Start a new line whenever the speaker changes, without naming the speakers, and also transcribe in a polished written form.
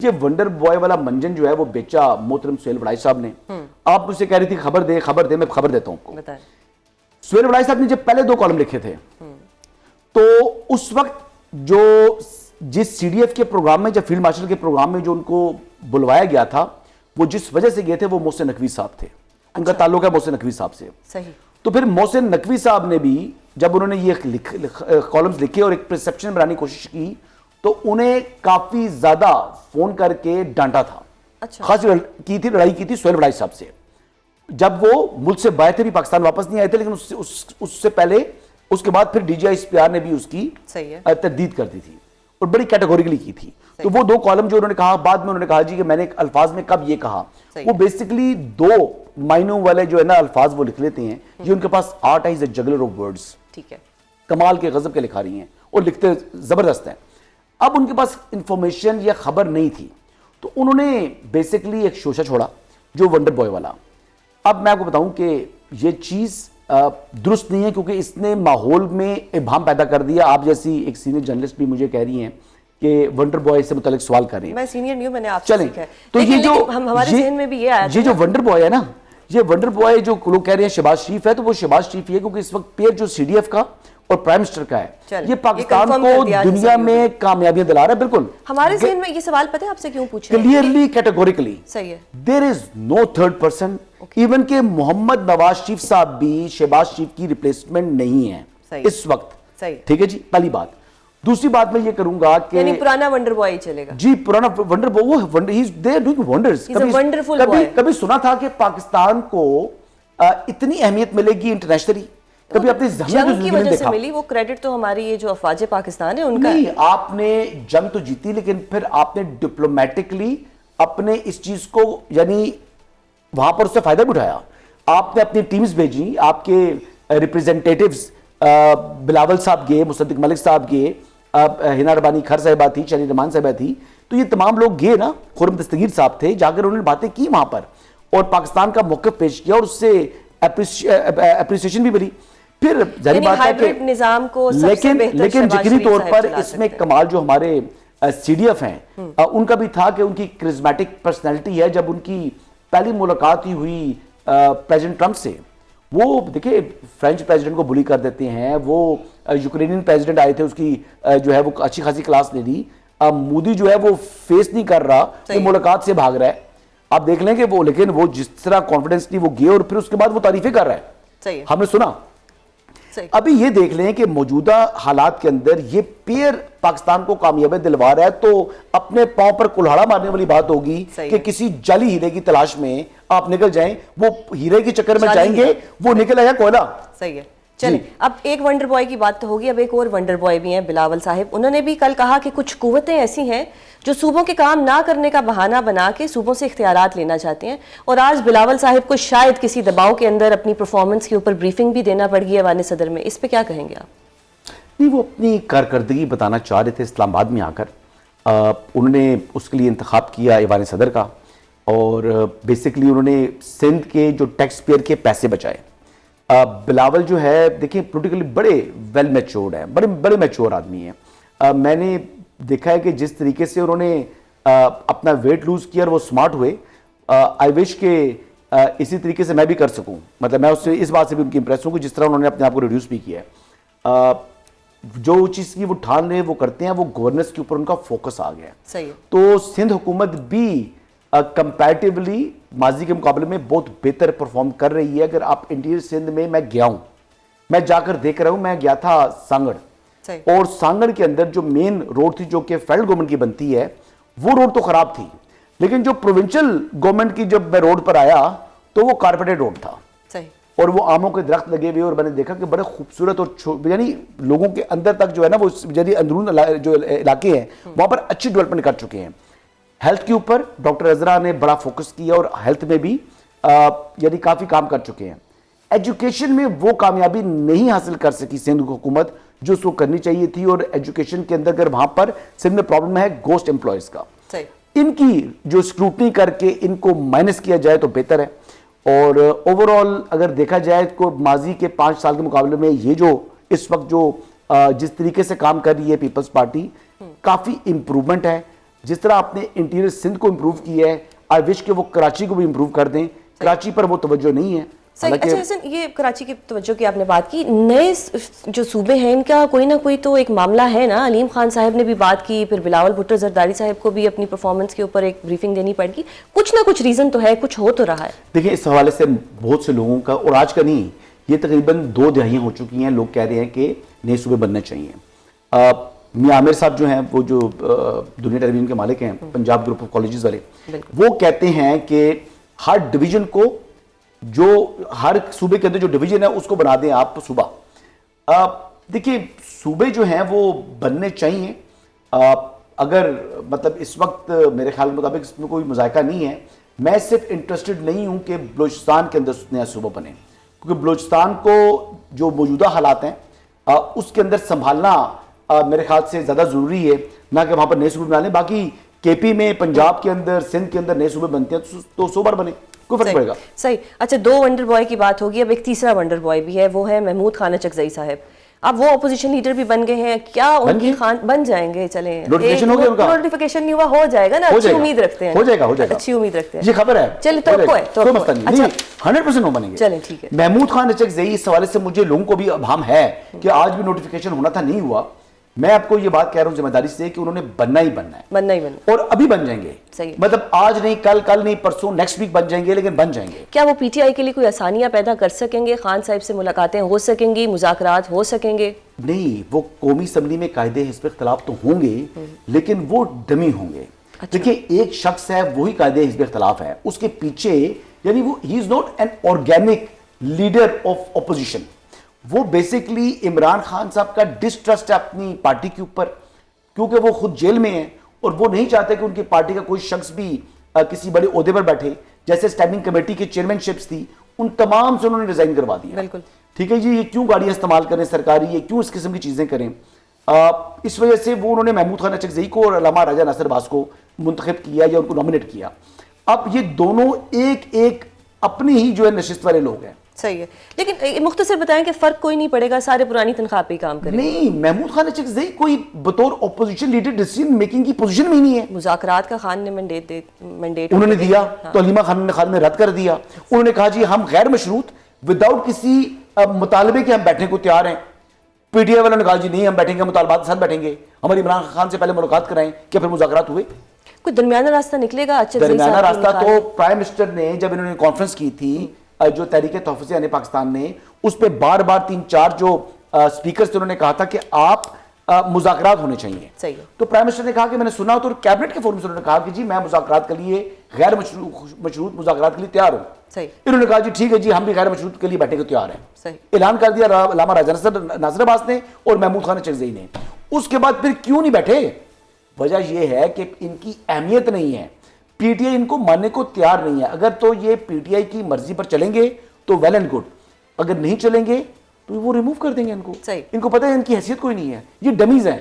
یہ wonder boy والا منجن جو ہے وہ بیچا محترم سہیل وڑائی صاحب نے. آپ مجھ سے کہہ رہی تھی خبر دے, میں خبر دیتا ہوں آپ کو. سہیل وڑائی صاحب نے جب پہلے 2 کالم لکھے تھے تو اس وقت جو جس سی ڈی ایف کے پروگرام میں, جب فیلڈ مارشل کے پروگرام میں جو ان کو بلوایا گیا تھا, وہ جس وجہ سے گئے تھے وہ محسن نقوی صاحب تھے. ان کا تعلق ہے محسن نقوی صاحب سے.
صحیح.
تو پھر محسن نقوی صاحب نے بھی جب انہوں نے یہ کالمز لکھے اور ایک پرسپشن بنانے کی کوشش کی تو انہیں کافی زیادہ فون کر کے ڈانٹا تھا. خاص لڑائی کی تھی سہیل وڑائی صاحب سے. جب وہ ملک سے باہر تھے بھی, پاکستان واپس نہیں آئے تھے, لیکن اس سے پہلے اس کے بعد پھر D G I S P R نے بھی اس کی تردید کر دی تھی اور بڑی کیٹیگوریکلی کی تھی. تو وہ 2 کالم جو انہوں نے کہا, بعد میں انہوں نے کہا جی کہ میں نے الفاظ میں کب یہ کہا, وہ بیسیکلی 2 معنوں والے جو ہے نا الفاظ وہ لکھ لیتے ہیں. یہ ان کے پاس آرٹ ہے, جگلر آف ورڈز.
ٹھیک ہے.
کمال کے غضب کے لکھا رہی ہیں اور لکھتے زبردست ہیں. اب ان کے پاس انفارمیشن یا خبر نہیں تھی تو انہوں نے بیسیکلی ایک شوشہ چھوڑا جو ونڈر بوائے والا. اب میں آپ کو بتاؤں کہ یہ چیز درست نہیں ہے کیونکہ اس نے ماحول میں ابہام پیدا کر دیا. آپ جیسی ایک سینئر جرنلسٹ بھی مجھے کہہ رہی ہیں کہ ونڈر بوائے سے متعلق سوال کر رہے ہیں.
میں سینئر نہیں ہوں, میں نے آپ سے سیکھا ہے.
تو یہ جو
ہمارے ذہن میں بھی یہ آیا
یہ جو ونڈر بوائے ہے نا, یہ ونڈر بوائے جو لوگ کہہ رہے ہیں شہباز شریف ہے, تو وہ شہباز شریف ہے کیونکہ اس وقت پیر جو سی ڈی ایف کا اور پرائم منسٹر کا ہے, یہ پاکستان کو دنیا میں کامیابیاں دلا رہا ہے. بالکل
ہمارے ذہن میں یہ سوال پتہ ہے آپ سے کیوں پوچھا ہے؟
کلیئرلی کیٹیگوریکلی
صحیح ہے.
دیر از نو تھرڈ پرسن. ایون کہ محمد نواز شریف صاحب بھی شہباز شریف کی ریپلیسمنٹ نہیں ہے اس وقت. ٹھیک ہے جی, پہلی بات. دوسری بات میں یہ کروں گا کہ
یعنی پرانا ونڈر بوائے چلے گا.
جی پرانا ونڈر بوائے. کبھی سنا تھا کہ پاکستان کو اتنی اہمیت ملے گی انٹرنیشنلی؟ کبھی اپنی
جنگ کی وجہ سے ملی. وہ کریڈٹ تو ہماری یہ جو افواج پاکستان ہے ان کا
نہیں. آپ نے جنگ تو جیتی لیکن پھر آپ نے ڈپلومیٹکلی اپنے اس چیز کو یعنی وہاں پر اس سے فائدہ بھی اٹھایا. آپ نے اپنی ٹیمز بھیجی, آپ کے ریپریزنٹیٹیوز بلاول صاحب گئے, مصدق ملک صاحب گئے, ہنا ربانی کھر صاحبہ تھی, شلی رحمان صاحبہ تھی, تو یہ تمام لوگ گئے نا. خرم دستگیر صاحب تھے, جا کر انہوں نے باتیں کی وہاں پر اور پاکستان کا موقف پیش کیا اور اس سے اپریسیشن بھی ملی. پھر ظاہر بات ہے کہ
نظام کو
لیکن یقینی طور پر اس میں کمال جو ہمارے سی ڈی ایف ہیں ان کا بھی تھا کہ ان کی کرزمیٹک پرسنالٹی ہے. جب ان کی پہلی ملاقات ہی ہوئی پریزیڈنٹ ٹرمپ سے, وہ دیکھیں فرینچ پریزیڈنٹ کو بلی کر دیتے ہیں, وہ یوکرینین پریزیڈنٹ آئے تھے, اس کی جو ہے وہ اچھی خاصی کلاس لے لی. مودی جو ہے وہ فیس نہیں کر رہا, وہ ملاقات سے بھاگ رہا ہے. آپ دیکھ لیں کہ وہ, لیکن وہ جس طرح کانفیڈنس نہیں وہ گئے اور پھر اس کے بعد وہ تعریفیں کر رہا ہے, ہم نے سنا. ابھی یہ دیکھ لیں کہ موجودہ حالات کے اندر یہ پیر پاکستان کو کامیابی دلوا رہا ہے, تو اپنے پاؤں پر کلہاڑا مارنے والی بات ہوگی کہ کسی جعلی ہیرے کی تلاش میں آپ نکل جائیں. وہ ہیرے کے چکر میں جائیں گے, وہ نکل آیا کوئلہ.
صحیح ہے. چلیں اب ایک ونڈر بوائے کی بات تو ہوگی, اب ایک اور ونڈر بوائے بھی ہیں بلاول صاحب. انہوں نے بھی کل کہا کہ کچھ قوتیں ایسی ہیں جو صوبوں کے کام نہ کرنے کا بہانہ بنا کے صوبوں سے اختیارات لینا چاہتے ہیں, اور آج بلاول صاحب کو شاید کسی دباؤ کے اندر اپنی پرفارمنس کے اوپر بریفنگ بھی دینا پڑ گئی ایوان صدر میں. اس پہ کیا کہیں گے آپ؟
نہیں, وہ اپنی کارکردگی بتانا چاہ رہے تھے اسلام آباد میں آ کر. انہوں نے اس کے لیے انتخاب کیا ایوان صدر کا, اور بیسیکلی انہوں نے سندھ کے جو ٹیکس پیئر کے پیسے بچائے. بلاول جو ہے دیکھیں پولیٹیکلی بڑے ویل میچورڈ ہیں, بڑے میچور آدمی ہیں. میں نے دیکھا ہے کہ جس طریقے سے انہوں نے اپنا ویٹ لوز کیا اور وہ سمارٹ ہوئے, آئی وش کہ اسی طریقے سے میں بھی کر سکوں. مطلب میں اس بات سے بھی ان کی امپریس ہوں کہ جس طرح انہوں نے اپنے آپ کو ریڈیوس بھی کیا ہے. جو چیز کی وہ ٹھان لیں وہ کرتے ہیں, وہ گورننس کے اوپر ان کا فوکس آ گیا ہے. تو سندھ حکومت بھی کمپیریٹیولی ماضی کے مقابلے میں بہت بہتر پرفارم کر رہی ہے. اگر آپ انٹیریئر سندھ میں گیا ہوں, میں جا کر دیکھ رہا ہوں, میں گیا تھا سانگڑ, اور سانگڑ کے اندر جو مین روڈ تھی جو کہ فیڈرل گورنمنٹ کی بنتی ہے, وہ روڈ تو خراب تھی, لیکن جو پروونشل گورنمنٹ کی جب میں روڈ پر آیا تو وہ کارپیٹڈ روڈ تھا, اور وہ آموں کے درخت لگے ہوئے, اور میں نے دیکھا کہ بڑے خوبصورت اور یعنی لوگوں کے اندر تک جو ہے نا وہ یعنی اندرون جو علاقے ہیں وہاں پر اچھی ڈیولپمنٹ کر چکے ہیں. ہیلتھ کے اوپر ڈاکٹر عزرا نے بڑا فوکس کیا اور ہیلتھ میں بھی یعنی کافی کام کر چکے ہیں. ایجوکیشن میں وہ کامیابی نہیں حاصل کر سکی سندھ حکومت جو اس کو کرنی چاہیے تھی, اور ایجوکیشن کے اندر اگر وہاں پر سندھ میں پرابلم ہے گوسٹ امپلائیز کا, ان کی جو اسکروٹنی کر کے ان کو مائنس کیا جائے تو بہتر ہے. اور اوورآل اگر دیکھا جائے تو ماضی کے 5 سال کے مقابلے میں یہ جو اس وقت جو جس طریقے سے کام کر رہی ہے پیپلز پارٹی, کافی امپرومنٹ ہے. جس طرح آپ نے انٹیریئر سندھ کو امپروو کیا ہے, آئی وش کہ وہ کراچی کو بھی امپروو کر دیں. کراچی پر وہ توجہ نہیں ہے.
اچھا حسن, یہ کراچی کی توجہ کی آپ نے بات کی, نئے جو صوبے ہیں ان کا کوئی نہ کوئی تو ایک معاملہ ہے نا. علیم خان صاحب نے بھی بات کی, پھر بلاول بھٹو زرداری صاحب کو بھی اپنی پرفارمنس کے اوپر ایک بریفنگ دینی پڑ گی. کچھ نہ کچھ ریزن تو ہے, کچھ ہو تو رہا ہے.
دیکھیں اس حوالے سے بہت سے لوگوں کا, اور آج کا نہیں, یہ تقریباً 2 دہائیاں ہو چکی ہیں, لوگ کہہ رہے ہیں کہ نئے صوبے بننے چاہیے. میاں عامر صاحب جو ہیں, وہ جو دنیا ٹیلی ویژن کے مالک ہیں, پنجاب گروپ آف کالجز والے, وہ کہتے ہیں کہ ہر ڈویژن کو, جو ہر صوبے کے اندر جو ڈویژن ہے اس کو بنا دیں آپ صوبہ. دیکھیے صوبے جو ہیں وہ بننے چاہیے. اگر مطلب اس وقت میرے خیال مطابق اس میں کوئی مذائقہ نہیں ہے. میں صرف انٹرسٹڈ نہیں ہوں کہ بلوچستان کے اندر نیا صوبہ بنے, کیونکہ بلوچستان کو جو موجودہ حالات ہیں اس کے اندر سنبھالنا میرے خیال سے زیادہ ضروری ہے, نہ کہ وہاں پر نئے صوبے بنا لیں. باقی کے پی میں, پنجاب کے اندر, سندھ کے اندر نئے صوبے بنتے ہیں تو 100 بار بنے, کوئی فرق پڑے گا.
صحیح. اچھا 2 ونڈر بوائے کی بات ہوگی, اب ایک تیسرا ونڈر بوائے بھی ہے, وہ ہے محمود خان اچکزئی صاحب. اب وہ اپوزیشن لیڈر بھی بن گئے ہیں, کیا ان کی خان بن جائیں گے؟ چلیں
نوٹیفیکیشن ہو گیا ان کا,
نوٹیفیکیشن نہیں ہوا, ہو جائے گا نا, اچھی امید رکھتے ہیں.
ہو جائے گا, ہو جائے گا,
اچھی امید رکھتے ہیں.
یہ خبر ہے,
چلیں توقع ہے,
کوئی مسئلہ نہیں, 100% وہ بنیں گے.
چلیں ٹھیک ہے.
محمود خان اچکزئی, اس حوالے سے مجھے لوگوں کو بھی ابہام ہے کہ آج بھی نوٹیفیکیشن ہونا تھا, نہیں ہوا. میں آپ کو یہ بات کہہ رہا ہوں ذمہ داری سے کہ انہوں نے بننا ہی بننا ہے,
بننا ہی بننا,
اور ابھی بن جائیں گے.
صحیح.
مطلب آج نہیں, کل نہیں, پرسوں, نیکسٹ ویک بن جائیں گے, لیکن بن جائیں گے.
کیا وہ پی ٹی آئی کے لیے کوئی آسانیاں پیدا کر سکیں گے؟ خان صاحب سے ملاقاتیں ہو سکیں گی, مذاکرات ہو سکیں گے؟
نہیں, وہ قومی اسمبلی میں قائد حزب اختلاف تو ہوں گے, لیکن وہ ڈمی ہوں گے. دیکھیں ایک شخص ہے, وہی قائد حزب اختلاف ہے, اس کے پیچھے یعنی وہ ہی is not an organic leader of opposition. وہ بیسیکلی عمران خان صاحب کا ڈسٹرسٹ ہے اپنی پارٹی کے اوپر, کیونکہ وہ خود جیل میں ہیں اور وہ نہیں چاہتے کہ ان کی پارٹی کا کوئی شخص بھی کسی بڑے عہدے پر بیٹھے. جیسے اسٹینڈنگ کمیٹی کی چیئرمین شپس تھی, ان تمام سے انہوں نے ریزائن کروا دیا.
بالکل
ٹھیک ہے جی, یہ کیوں گاڑیاں استعمال کریں سرکاری, یہ کیوں اس قسم کی چیزیں کریں. اس وجہ سے وہ انہوں نے محمود خان اچکزئی کو اور علامہ راجہ ناصر باز کو منتخب کیا یا ان کو نامنیٹ کیا. اب یہ دونوں ایک اپنی ہی جو ہے نشست والے لوگ ہیں.
صحیح ہے, لیکن مختصر بتائیں کہ فرق کوئی نہیں پڑے گا, سارے پرانی تنخواہ پہ ہی کام کریں.
نہیں, محمود خان اچکزئی کوئی بطور اپوزیشن لیڈر ڈیسیژن میکنگ کی پوزیشن میں ہی نہیں ہے.
مذاکرات کا خان نے مینڈیٹ
انہوں نے دیا تو علیمہ خان نے رد کر دیا. انہوں نے کہا جی ہم غیر مشروط وداؤٹ کسی مطالبے کے ہم بیٹھنے کو تیار ہیں. پی ٹی آئی والوں نے کہا جی نہیں, ہم بیٹھیں گے, مطالبات کے ساتھ بیٹھیں گے, ہماری عمران خان سے پہلے ملاقات کرائیں. کیا پھر مذاکرات ہوئے؟
کوئی درمیانہ راستہ نکلے گا؟
درمیانہ راستہ تو پرائم منسٹر نے جب انہوں نے کانفرنس کی تھی, جو تحریک تحفظ یعنی پاکستان نے, اس پہ بار 3-4 جو سپیکرز تھے انہوں نے کہا تھا کہ آپ مذاکرات ہونے چاہیے.
صحیح ہے.
تو پرائم منسٹر نے کہا کہ میں نے سنا, تو کیبنٹ کے فورم سے انہوں نے کہا کہ جی میں مذاکرات کے لیے, غیر مشروط مذاکرات کے لیے تیار ہوں.
صحیح.
انہوں نے کہا جی ٹھیک ہے جی, ہم بھی غیر مشروط کے لیے بیٹھنے کو تیار ہیں.
صحیح.
اعلان کر دیا علامہ راجہ ناصر باز نے اور محمود خان اچکزئی نے. اس کے بعد پھر کیوں نہیں بیٹھے؟ وجہ یہ ہے کہ ان کی اہمیت نہیں ہے, پی ٹی آئی ان کو ماننے کو تیار نہیں ہے. اگر تو یہ پی ٹی آئی کی مرضی پر چلیں گے تو ویل اینڈ گڈ, اگر نہیں چلیں گے تو وہ ریموو کر دیں گے ان کو.
صحیح.
ان کو پتہ ہے ان کی حیثیت کوئی نہیں ہے, یہ ڈمیز ہیں.